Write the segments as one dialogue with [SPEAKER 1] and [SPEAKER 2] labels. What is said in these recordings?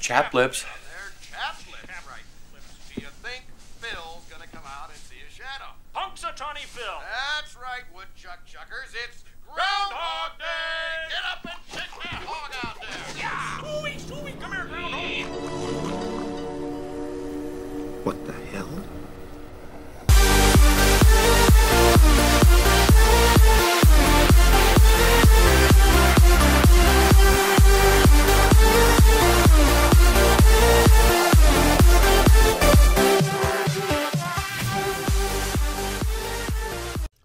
[SPEAKER 1] Chap lips.
[SPEAKER 2] They're chap lips. Right. Do you think Phil's gonna come out and see a shadow?
[SPEAKER 3] Punxsutawney Phil.
[SPEAKER 2] That's right, woodchuck chuckers. It's Groundhog Day. Get up and check that hog out there.
[SPEAKER 3] Yeah. Ooey, come here, Groundhog.
[SPEAKER 4] What the hell?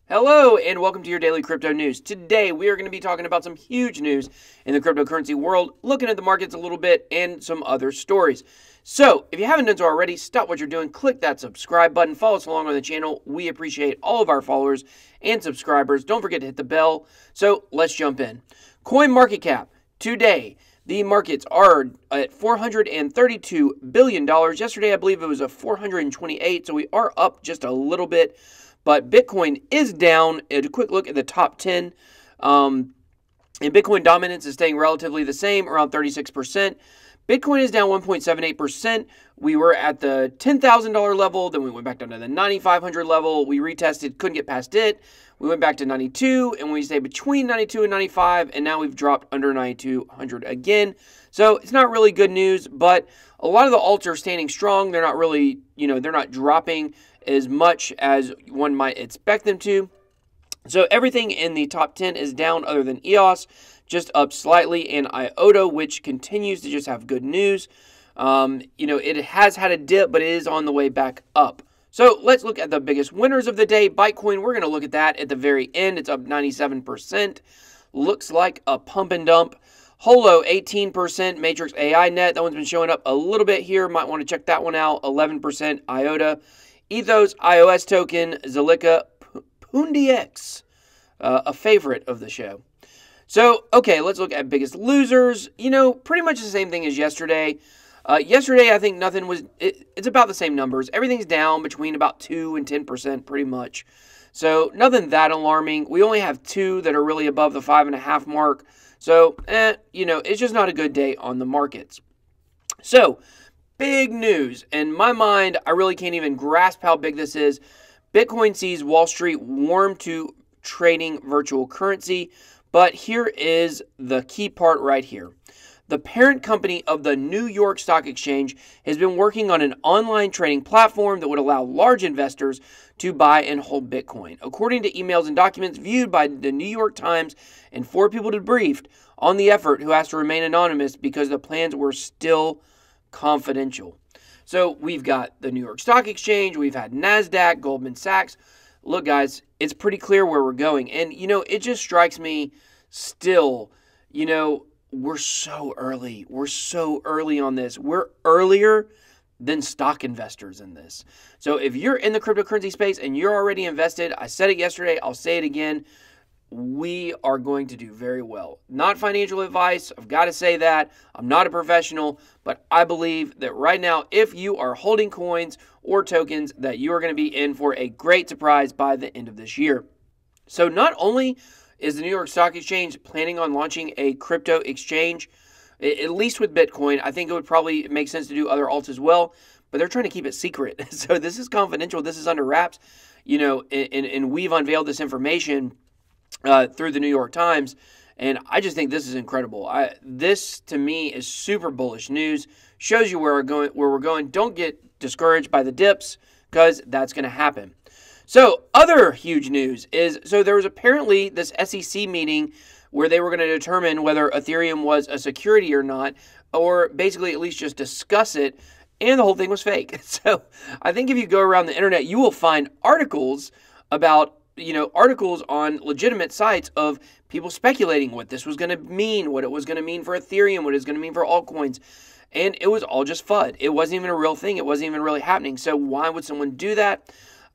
[SPEAKER 5] Hello and welcome to your daily crypto news. Today we are going to be talking about some huge news in the cryptocurrency world, looking at the markets a little bit and some other stories. So if you haven't done so already, stop what you're doing, click that subscribe button, follow us along on the channel. We appreciate all of our followers and subscribers. Don't forget to hit the bell. So let's jump in. Coin market cap today. The markets are at $432 billion. Yesterday I believe it was a 428, so we are up just a little bit. But Bitcoin is down. A quick look at the top 10. And Bitcoin dominance is staying relatively the same, around 36%. Bitcoin is down 1.78%. We were at the $10,000 level. Then we went back down to the $9,500 level. We retested, couldn't get past it. We went back to 92, and we stayed between 92 and 95, and now we've dropped under 9,200 again. So it's not really good news, but a lot of the alts are standing strong. They're not really, they're not dropping as much as one might expect them to. So everything in the top 10 is down other than EOS, just up slightly, and IOTA, which continues to just have good news. It has had a dip, but it is on the way back up. So let's look at the biggest winners of the day. ByteCoin, we're going to look at that at the very end. It's up 97%. Looks like a pump and dump. Holo, 18%. Matrix AI Net, that one's been showing up a little bit here. Might want to check that one out. 11% IOTA. Ethos, iOS token, Zilliqa, PoonDX, a favorite of the show. So, okay, let's look at biggest losers. Pretty much the same thing as yesterday. Yesterday, I think nothing was, it's about the same numbers. Everything's down between about 2 and 10% pretty much. So, nothing that alarming. We only have 2 that are really above the 5.5 mark. So, it's just not a good day on the markets. So, big news. In my mind, I really can't even grasp how big this is. Bitcoin sees Wall Street warm to trading virtual currency. But here is the key part right here. The parent company of the New York Stock Exchange has been working on an online trading platform that would allow large investors to buy and hold Bitcoin. According to emails and documents viewed by the New York Times and 4 people debriefed on the effort who asked to remain anonymous because the plans were still confidential. So we've got the New York Stock Exchange, we've had NASDAQ, Goldman Sachs. Look, guys, it's pretty clear where we're going. And, it just strikes me still, we're so early. We're so early on this. We're earlier than stock investors in this. So if you're in the cryptocurrency space and you're already invested, I said it yesterday, I'll say it again, we are going to do very well. Not financial advice, I've got to say that. I'm not a professional, but I believe that right now, if you are holding coins or tokens, that you are going to be in for a great surprise by the end of this year. So not only is the New York Stock Exchange planning on launching a crypto exchange, at least with Bitcoin, I think it would probably make sense to do other alts as well, but they're trying to keep it secret. So this is confidential, this is under wraps, and we've unveiled this information through the New York Times, and I just think this is incredible. This to me is super bullish news. Shows you where we're going. Don't get discouraged by the dips because that's going to happen. So other huge news is there was apparently this SEC meeting where they were going to determine whether Ethereum was a security or not, or basically at least just discuss it, and the whole thing was fake. So I think if you go around the internet, you will find articles about articles on legitimate sites of people speculating what this was going to mean, what it was going to mean for Ethereum, what it was going to mean for altcoins. And it was all just FUD. It wasn't even a real thing. It wasn't even really happening. So why would someone do that?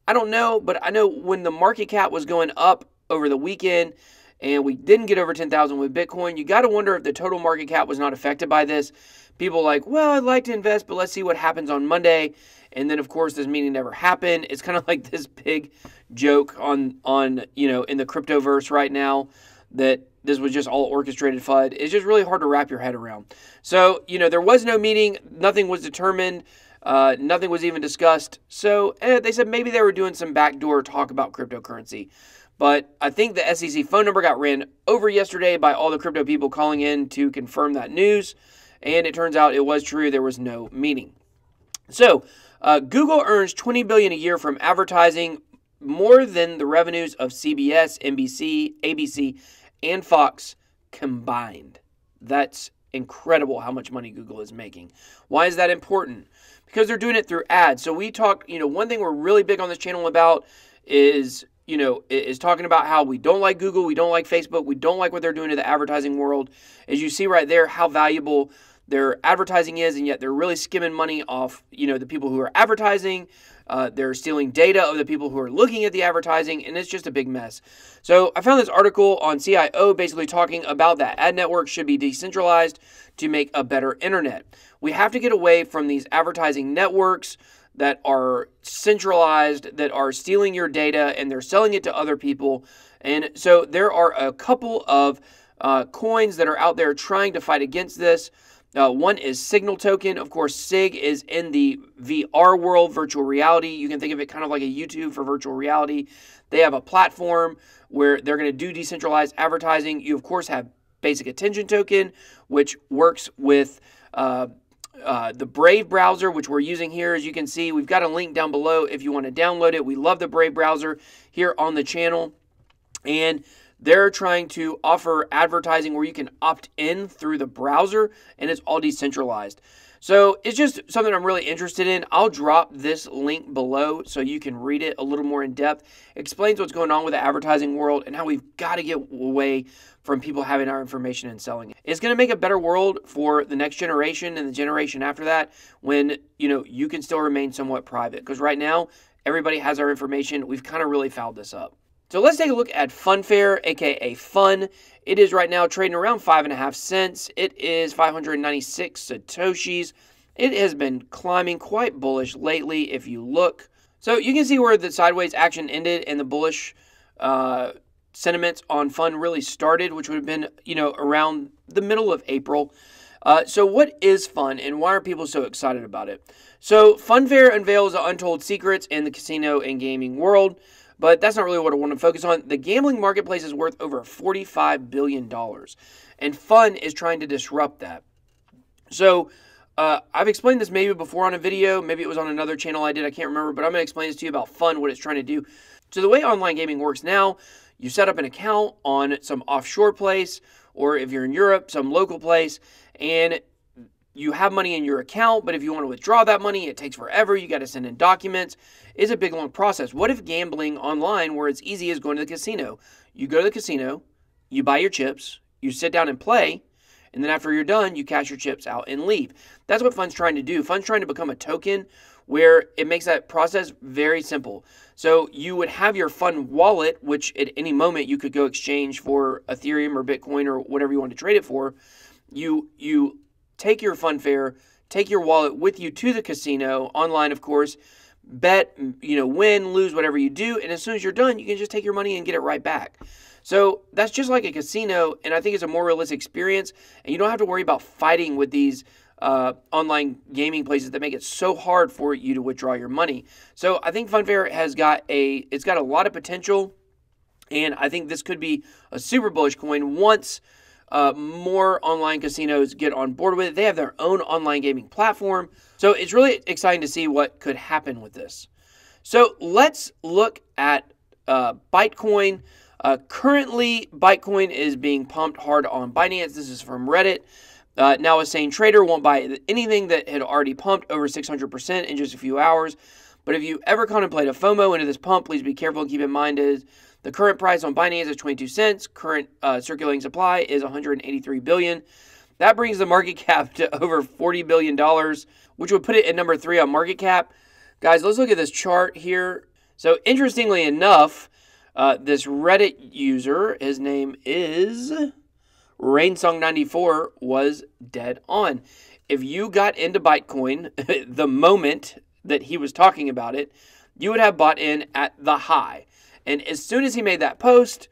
[SPEAKER 5] I don't know, but I know when the market cap was going up over the weekend and we didn't get over 10,000 with Bitcoin, you got to wonder if the total market cap was not affected by this. People are like, well, I'd like to invest, but let's see what happens on Monday. And then, of course, this meeting never happened. It's kind of like this big joke on in the cryptoverse right now that this was just all orchestrated FUD is just really hard to wrap your head around. So, there was no meeting. Nothing was determined. Nothing was even discussed. So they said maybe they were doing some backdoor talk about cryptocurrency. But I think the SEC phone number got ran over yesterday by all the crypto people calling in to confirm that news. And it turns out it was true. There was no meeting. So Google earns $20 billion a year from advertising, more than the revenues of CBS, NBC, ABC, and Fox combined. That's incredible how much money Google is making. Why is that important? Because they're doing it through ads. So we talk, one thing we're really big on this channel about is talking about how we don't like Google, we don't like Facebook, we don't like what they're doing to the advertising world. As you see right there, how valuable their advertising is, and yet they're really skimming money off, the people who are advertising. They're stealing data of the people who are looking at the advertising, and it's just a big mess. So I found this article on CIO basically talking about that ad networks should be decentralized to make a better internet. We have to get away from these advertising networks that are centralized, that are stealing your data, and they're selling it to other people. And so there are a couple of coins that are out there trying to fight against this. One is Signal Token. Of course, SIG is in the VR world, virtual reality. You can think of it kind of like a YouTube for virtual reality. They have a platform where they're going to do decentralized advertising. You, of course, have Basic Attention Token, which works with the Brave browser, which we're using here. As you can see, we've got a link down below if you want to download it. We love the Brave browser here on the channel. And they're trying to offer advertising where you can opt in through the browser, and it's all decentralized. So it's just something I'm really interested in. I'll drop this link below so you can read it a little more in depth. It explains what's going on with the advertising world and how we've got to get away from people having our information and selling it. It's going to make a better world for the next generation and the generation after that when, you can still remain somewhat private. Because right now, everybody has our information. We've kind of really fouled this up. So let's take a look at FunFair, aka Fun. It is right now trading around 5.5 cents. It is 596 Satoshis. It has been climbing quite bullish lately if you look. So you can see where the sideways action ended and the bullish sentiments on Fun really started, which would have been, around the middle of April. So what is Fun and why are people so excited about it? So FunFair unveils the untold secrets in the casino and gaming world. But that's not really what I want to focus on. The gambling marketplace is worth over $45 billion. And Fun is trying to disrupt that. So I've explained this maybe before on a video. Maybe it was on another channel I did. I can't remember. But I'm going to explain this to you about Fun, what it's trying to do. So the way online gaming works now, you set up an account on some offshore place. Or if you're in Europe, some local place. And you have money in your account, but if you want to withdraw that money, it takes forever. You got to send in documents. It's a big, long process. What if gambling online where it's easy as going to the casino? You go to the casino, you buy your chips, you sit down and play, and then after you're done, you cash your chips out and leave. That's what Fun's trying to do. Fun's trying to become a token where it makes that process very simple. So you would have your Fun wallet, which at any moment you could go exchange for Ethereum or Bitcoin or whatever you want to trade it for. You take your FunFair, take your wallet with you to the casino, online of course, bet, win, lose, whatever you do, and as soon as you're done, you can just take your money and get it right back. So that's just like a casino, and I think it's a more realistic experience, and you don't have to worry about fighting with these online gaming places that make it so hard for you to withdraw your money. So I think FunFair has got a lot of potential, and I think this could be a super bullish coin once more online casinos get on board with it. They have their own online gaming platform. So it's really exciting to see what could happen with this. So let's look at ByteCoin. Currently, ByteCoin is being pumped hard on Binance. This is from Reddit. Now a sane trader won't buy anything that had already pumped over 600% in just a few hours. But if you ever contemplate a FOMO into this pump, please be careful and keep in mind is the current price on Binance is 22 cents. Current circulating supply is 183 billion. That brings the market cap to over $40 billion, which would put it at number 3 on market cap. Guys, let's look at this chart here. So interestingly enough, this Reddit user, his name is Rainsong94, was dead on. If you got into ByteCoin the moment that he was talking about it, you would have bought in at the high. And as soon as he made that post,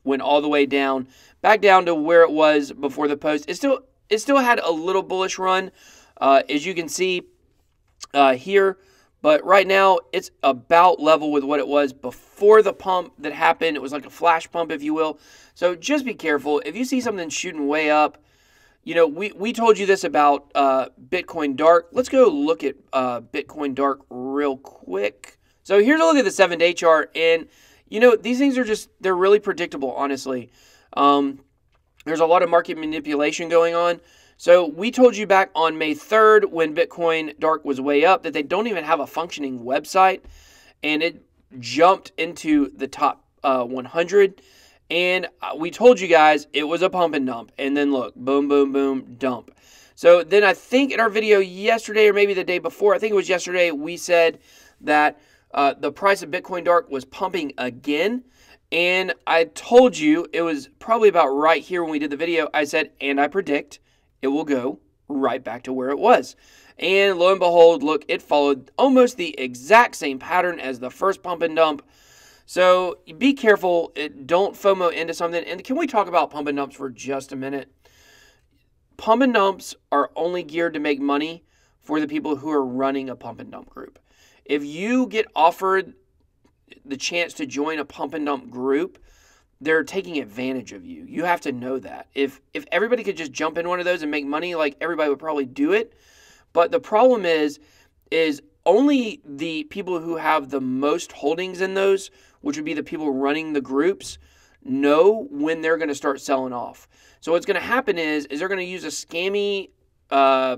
[SPEAKER 5] went all the way down, back down to where it was before the post. It still had a little bullish run, as you can see here. But right now, it's about level with what it was before the pump that happened. It was like a flash pump, if you will. So just be careful. If you see something shooting way up, you know, we told you this about Bitcoin Dark. Let's go look at Bitcoin Dark real quick. So here's a look at the 7-day chart. And, you know, these things are they're really predictable, honestly. There's a lot of market manipulation going on. So we told you back on May 3rd when Bitcoin Dark was way up that they don't even have a functioning website. And it jumped into the top 100. And we told you guys it was a pump and dump. And then look, boom, boom, boom, dump. So then I think in our video yesterday or maybe the day before, I think it was yesterday, we said that the price of Bitcoin Dark was pumping again. And I told you, it was probably about right here when we did the video, I said, and I predict it will go right back to where it was. And lo and behold, look, it followed almost the exact same pattern as the first pump and dump. So be careful. Don't FOMO into something. And can we talk about pump and dumps for just a minute? Pump and dumps are only geared to make money for the people who are running a pump and dump group. If you get offered the chance to join a pump and dump group, they're taking advantage of you. You have to know that. If everybody could just jump in one of those and make money, like everybody would probably do it. But the problem is only the people who have the most holdings in those, which would be the people running the groups, know when they're going to start selling off. So what's going to happen is they're going to use a scammy, a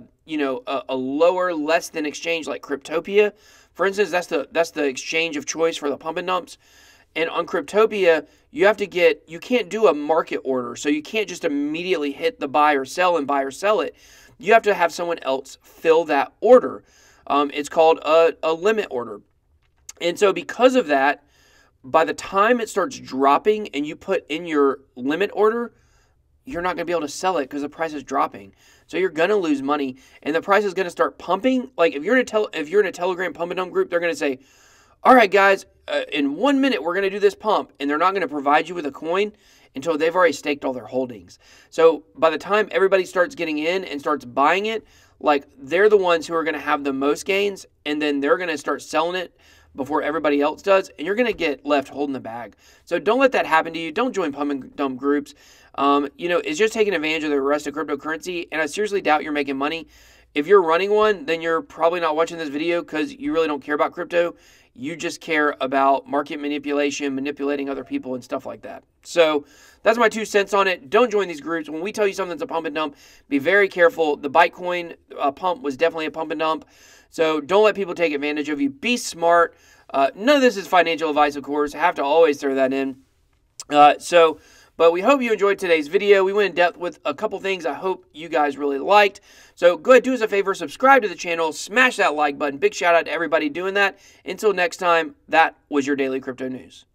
[SPEAKER 5] lower, less than exchange like Cryptopia. For instance, that's the exchange of choice for the pump and dumps. And on Cryptopia, you can't do a market order. So you can't just immediately hit the buy or sell and buy or sell it. You have to have someone else fill that order. It's called a limit order. And so because of that, by the time it starts dropping and you put in your limit order, you're not going to be able to sell it because the price is dropping. So you're going to lose money and the price is going to start pumping. Like if you're in a Telegram pump and dump group, they're going to say, all right, guys, in 1 minute, we're going to do this pump. And they're not going to provide you with a coin until they've already staked all their holdings. So by the time everybody starts getting in and starts buying it, like they're the ones who are going to have the most gains. And then they're going to start selling it before everybody else does. And you're going to get left holding the bag. So don't let that happen to you. Don't join pump and dump groups. It's just taking advantage of the rest of cryptocurrency. And I seriously doubt you're making money. If you're running one, then you're probably not watching this video because you really don't care about crypto. You just care about market manipulation, manipulating other people and stuff like that. So that's my 2 cents on it. Don't join these groups. When we tell you something's a pump and dump, be very careful. The ByteCoin pump was definitely a pump and dump. So don't let people take advantage of you. Be smart. None of this is financial advice, of course. I have to always throw that in. But we hope you enjoyed today's video. We went in depth with a couple things I hope you guys really liked. So go ahead, do us a favor, subscribe to the channel, smash that like button. Big shout out to everybody doing that. Until next time, that was your Daily Crypto News.